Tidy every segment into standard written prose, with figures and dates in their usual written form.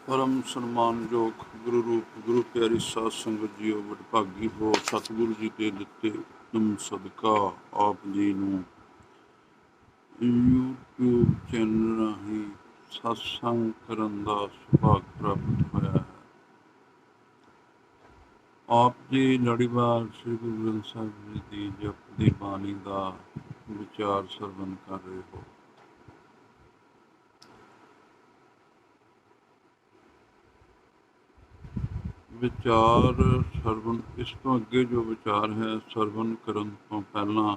परम सन्मानयोग गुरु रूप गुरु प्यारी साध संगत जीओ वਡਭਾਗੀ हो सतगुरु जी के दिते तुम सदका आप जी नूं यूट्यूब चैनल राही सत्संग करन दा सुभाग प्राप्त होया है। आप जी लड़ीवार श्री गुरु ग्रंथ साहिब जी की जपदी बाणी का विचार सरवण कर रहे हो। विचार सरवण इस तो अगे जो विचार है सरवण करन तो पहला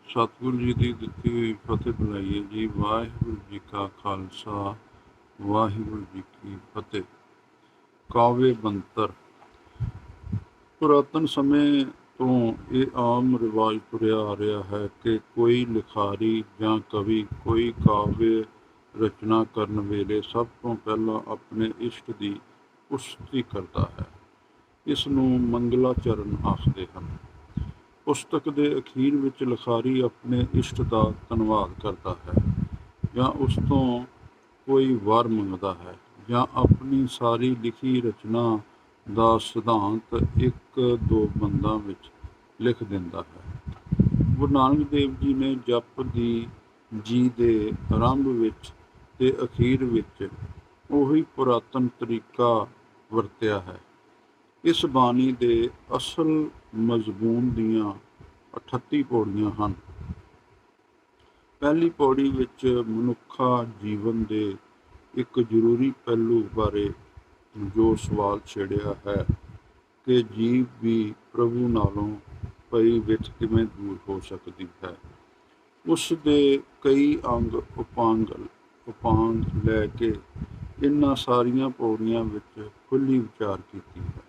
सतगुरु जी की दिती हुई फतेह बुलाइए जी। वाहिगुरु जी का खालसा वाहिगुरु जी की फतेह। काव्य बनतर पुरातन समय तो ये आम रिवाज तुरया आ रहा है कि कोई लिखारी या कवि कोई काव्य रचना करन वेले सब तो पहला अपने इष्ट की पुष्टि करता है। इसनूं मंगलाचरण आखते हैं। पुस्तक के अखीर विच लिखारी अपने इष्ट का धन्यवाद करता है या उस तो कोई वर मंगता है या अपनी सारी लिखी रचना का सिद्धांत एक दो बंदां विच लिख दिंदा है। गुरु नानक देव जी ने जप दी जी के आरंभ विच ते अखीर विच उही पुरातन तरीका वरत्या है। इस बाणी के असल मजमून दियां 38 पौड़ियां हैं। पहली पौड़ी विच मनुखा जीवन के एक जरूरी पहलू बारे जो सवाल छेड़िया है कि जीव भी प्रभु नालों पई विच किवें दूर हो सकती है। उस दे कई अंग उपांग लैके इन्हां सारियां पौड़ियां विच खुली विचार कीती है।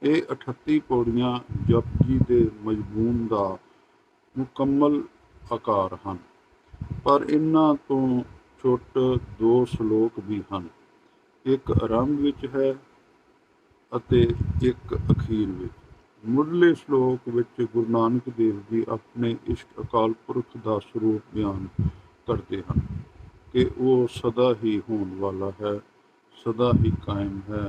ये 38 पौड़ियां जप जी के मजमून का मुकम्मल आकार हैं, पर इन्हां तो छुट दो श्लोक भी हैं। एक आरंभ विच है अते एक अखीर विच। मुढ़ले श्लोक विच गुरु नानक देव जी अपने इष्ट अकाल पुरख का स्वरूप बयान करते हैं कि वो सदा ही होने वाला है, सदा ही कायम है।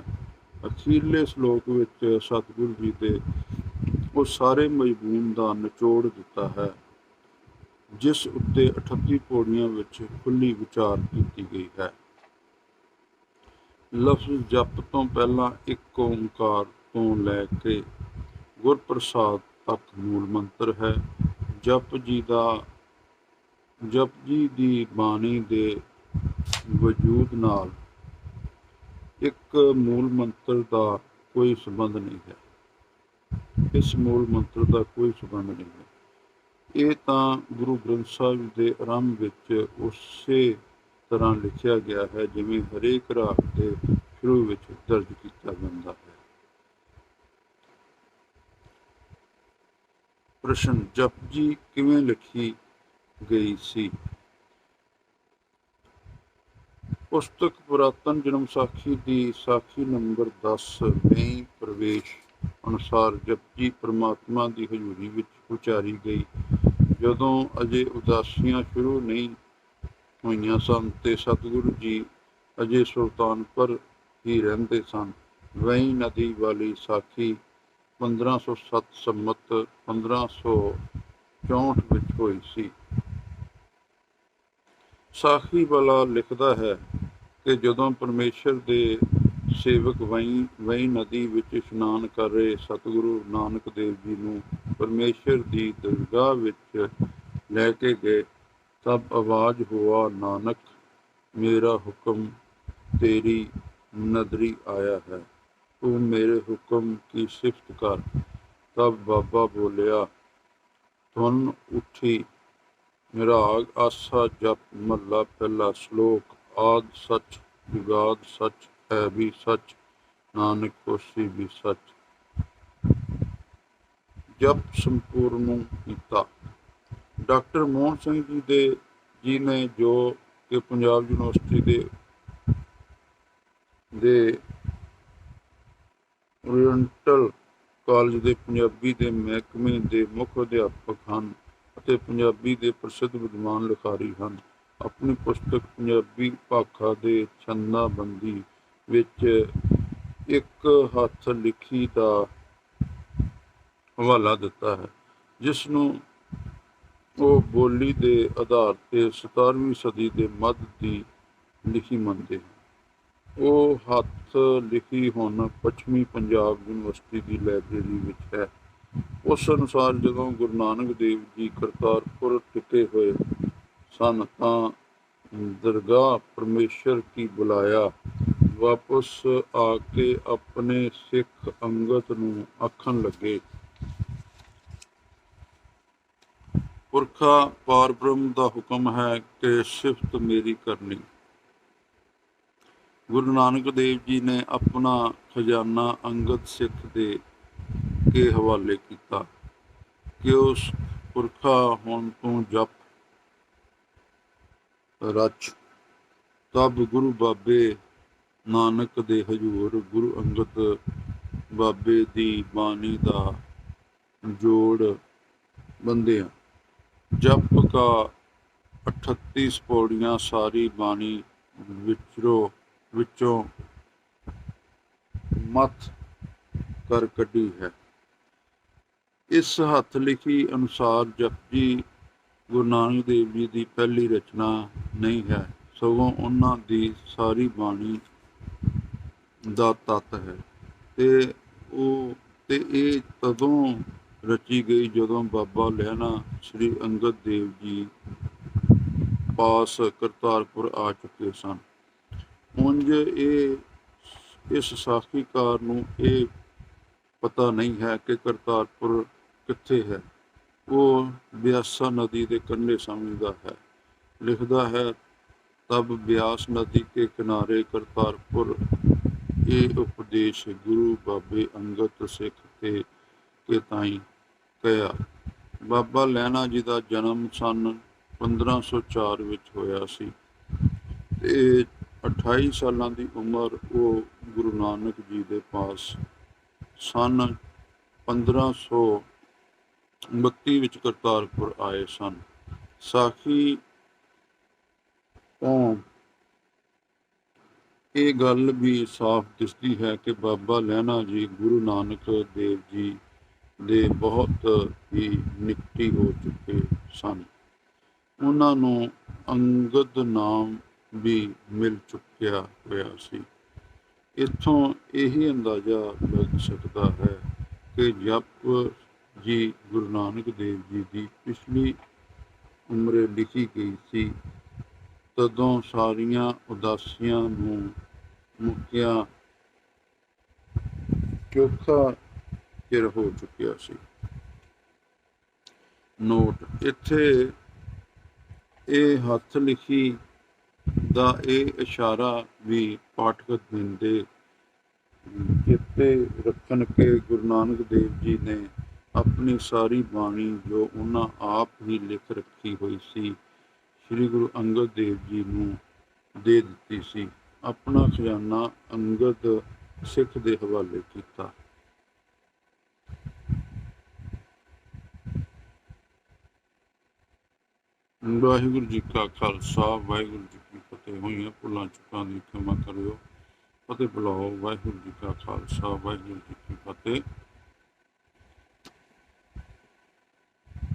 अखीरले श्लोक विच सतगुरु जी के वो सारे मजमून का निचोड़ दिता है जिस उत्ते 38 पौड़ियां विच खुली विचार की गई है। लफ्ज़ जप तो पहला एक ओंकार तो लैके गुरप्रसाद तक मूल मंत्र है। जप जी की बाणी के वजूद नाल एक मूल मंत्र का कोई संबंध नहीं है। इस मूल मंत्र का कोई संबंध नहीं है। ये तो गुरु ग्रंथ साहिब के आरंभ विच उसे तरह लिखा गया है जिवें हरेक राग के शुरू विच दर्ज किया जाता है। प्रश्न जप जी किवें लिखी गई सी। पुस्तक पुरातन जन्म साखी की साखी नंबर 10 में प्रवेश अनुसार जपजी परमात्मा की हजूरी विच उचारी गई जदों अजे उदासियां शुरू नहीं होईयां सन ते सतगुरु जी अजे सुल्तानपुर ही रहंदे सन। वही नदी वाली साखी 1507 संमत 1564 विच होई सी। साखी वाला लिखता है कि जदों परमेश्वर के सेवक वही नदी विच इशनान कर रहे सतगुरु नानक देव जी नूं परमेश्वर की दरगाह विच लैके गए तब आवाज़ हुआ नानक मेरा हुक्म तेरी नदरी आया है, तू मेरे हुक्म की सिफत कर। तब बाबा बोलिया धुन उठी निराग आसा जप महला पहला श्लोक आद सच जुगाद सच है भी सच नानक होसी भी सच। जप संपूर्ण किया। डॉक्टर मोहन सिंह जी ने जो कि पंजाब यूनिवर्सिटी दे ओरिएंटल कॉलेज के पंजाबी के महकमे के मुख अध्यापक हैं ਅਤੇ ਪੰਜਾਬੀ ਦੇ ਪ੍ਰਸਿੱਧ ਵਿਦਵਾਨ ਲਿਖਾਰੀ ਹਨ। ਆਪਣੀ ਪੁਸਤਕ ਪੰਜਾਬੀ ਭਾਖਾ ਦੇ ਛੰਦਾਬੰਦੀ ਵਿੱਚ ਇੱਕ ਹੱਥ ਲਿਖੀ ਦਾ ਹਵਾਲਾ ਦਿੱਤਾ ਹੈ, ਜਿਸ ਨੂੰ ਉਹ ਬੋਲੀ ਦੇ ਆਧਾਰ ਤੇ 17ਵੀਂ ਸਦੀ ਦੇ ਮੱਧ ਦੀ ਲਿਖੀ ਮੰਨਦੇ ਹਨ। ਉਹ ਹੱਥ ਲਿਖੀ ਹੁਣ ਪੱਛਮੀ ਪੰਜਾਬ ਯੂਨੀਵਰਸਿਟੀ ਦੀ ਲਾਇਬ੍ਰੇਰੀ ਵਿੱਚ ਹੈ। ਉਸ ਅਨੁਸਾਰ ਜਦੋਂ ਗੁਰੂ ਨਾਨਕ ਦੇਵ ਜੀ ਕਰਤਾਰਪੁਰ ਟਿਕੇ ਹੋਏ ਸਨ ਤਾਂ ਦਰਗਾਹ ਪਰਮੇਸ਼ਰ ਕੀ ਬੁਲਾਇਆ ਵਾਪਸ ਆ ਕੇ ਆਪਣੇ ਸਿੱਖ ਅੰਗਦ ਨੂੰ ਆਖਣ ਲੱਗੇ, ਪੁਰਖਾ ਪਾਰਬ੍ਰਹਮ ਦਾ ਹੁਕਮ ਹੈ ਕਿ ਸਿਫਤ ਮੇਰੀ ਕਰਨੀ। ਗੁਰੂ ਨਾਨਕ ਦੇਵ ਜੀ ਨੇ ਆਪਣਾ ਖਜ਼ਾਨਾ ਅੰਗਦ ਸਿੱਖ ਦੇ ਕੇ ਹਵਾਲੇ ਕੀਤਾ ਕਿ ਉਸ ਪੁਰਖਾ ਹੁਣ ਤੂੰ ਜਪ ਰਚ। ਤਬ ਗੁਰੂ ਬਾਬੇ ਨਾਨਕ ਦੇ ਹਜ਼ੂਰ ਗੁਰੂ ਅੰਗਦ ਬਾਬੇ ਦੀ ਬਾਣੀ ਦਾ ਜੋੜ ਬੰਦਿਆ। ਜਪ ਕਾ 38 ਪੌੜੀਆਂ ਸਾਰੀ ਬਾਣੀ ਵਿੱਚੋਂ ਮੱਥ ਕਰ ਕੱਢੀ ਹੈ। ਇਸ ਹੱਥ ਲਿਖੀ ਅਨੁਸਾਰ ਜਪਜੀ ਗੁਰੂ ਨਾਨਕ ਦੇਵ ਜੀ ਦੀ ਪਹਿਲੀ ਰਚਨਾ ਨਹੀਂ ਹੈ, ਸਗੋਂ ਉਹਨਾਂ ਦੀ ਸਾਰੀ ਬਾਣੀ ਦਾ ਤੱਤ ਹੈ ਤੇ ਇਹ ਤਦੋਂ ਰਚੀ ਗਈ ਜਦੋਂ ਬਾਬਾ ਲਹਿਣਾ ਸ੍ਰੀ ਅੰਗਦ ਦੇਵ ਜੀ ਪਾਸ ਕਰਤਾਰਪੁਰ ਆ ਚੁੱਕੇ ਸਨ। ਉਂਝ ਇਸ ਸਾਖੀਕਾਰ ਨੂੰ ਇਹ ਪਤਾ ਨਹੀਂ ਹੈ ਕਿ ਕਰਤਾਰਪੁਰ ਕਿੱਥੇ ਹੈ। ਉਹ ਬਿਆਸਾ ਨਦੀ ਦੇ ਕੰਢੇ ਸਮਝਦਾ ਹੈ। ਲਿਖਦਾ ਹੈ, ਤਬ ਬਿਆਸ ਨਦੀ ਕੇ ਕਿਨਾਰੇ ਕਰਤਾਰਪੁਰ ਇਹ ਉਪਦੇਸ਼ ਗੁਰੂ ਬਾਬੇ ਅੰਗਦ ਸਿੱਖ ਕੇ ਤਾਈਂ ਕਿਹਾ। ਬਾਬਾ ਲਹਿਣਾ ਜੀ ਦਾ ਜਨਮ ਸੰਨ 1504 ਵਿੱਚ ਹੋਇਆ ਸੀ ਤੇ 28 ਸਾਲਾਂ ਦੀ ਉਮਰ ਉਹ ਗੁਰੂ ਨਾਨਕ ਜੀ ਦੇ ਪਾਸ ਸੰਨ 1532 ਵਿੱਚ ਕਰਤਾਰਪੁਰ ਆਏ ਸਨ। ਸਾਖੀ ਤੋਂ ਇਹ ਗੱਲ ਵੀ ਸਾਫ਼ ਦਿਸਦੀ ਹੈ ਕਿ ਬਾਬਾ ਲਹਿਣਾ ਜੀ ਗੁਰੂ ਨਾਨਕ ਦੇਵ ਜੀ ਦੇ ਬਹੁਤ ਹੀ ਨਿਕਟੀ ਹੋ ਚੁੱਕੇ ਸਨ। ਉਹਨਾਂ ਨੂੰ ਅੰਗਦ ਨਾਮ ਵੀ ਮਿਲ ਚੁੱਕਿਆ ਹੋਇਆ ਸੀ। ਇੱਥੋਂ ਇਹੀ ਅੰਦਾਜ਼ਾ ਲੱਗ ਸਕਦਾ ਹੈ ਕਿ ਜਪ ਜੀ ਗੁਰੂ ਨਾਨਕ ਦੇਵ ਜੀ ਦੀ ਪਿਛਲੀ ਉਮਰੇ ਲਿਖੀ ਗਈ ਸੀ, ਤਦੋਂ ਸਾਰੀਆਂ ਉਦਾਸੀਆਂ ਨੂੰ ਮੁੱਕਿਆ ਚੋਖਾ ਚਿਰ ਹੋ ਚੁੱਕਿਆ ਸੀ। ਨੋਟ, ਇੱਥੇ ਇਹ ਹੱਥ ਲਿਖੀ ਦਾ ਇਹ ਇਸ਼ਾਰਾ ਵੀ ਪਾਠਕ ਦਿੰਦੇ ਚੇਤੇ ਰੱਖਣ ਕਿ ਗੁਰੂ ਨਾਨਕ ਦੇਵ ਜੀ ਨੇ ਆਪਣੀ ਸਾਰੀ ਬਾਣੀ ਜੋ ਉਹਨਾਂ ਆਪ ਹੀ ਲਿਖ ਰੱਖੀ ਹੋਈ ਸੀ, ਸ੍ਰੀ ਗੁਰੂ ਅੰਗਦ ਦੇਵ ਜੀ ਨੂੰ ਦੇ ਦਿੱਤੀ ਸੀ। ਆਪਣਾ ਖਜ਼ਾਨਾ ਅੰਗਦ ਸਿੱਖ ਦੇ ਹਵਾਲੇ ਕੀਤਾ। ਵਾਹਿਗੁਰੂ ਜੀ ਕਾ ਖਾਲਸਾ, ਵਾਹਿਗੁਰੂ ਜੀ ਕੀ ਫਤਿਹ। ਹੋਈਆਂ ਭੁੱਲਾਂ ਚੁੱਕਾਂ ਦੀ ਖਿਮਾ ਕਰਿਓ। ਫਤਿਹ ਬੁਲਾਓ। ਵਾਹਿਗੁਰੂ ਜੀ ਕਾ ਖਾਲਸਾ, ਵਾਹਿਗੁਰੂ ਜੀ ਕੀ ਫਤਿਹ।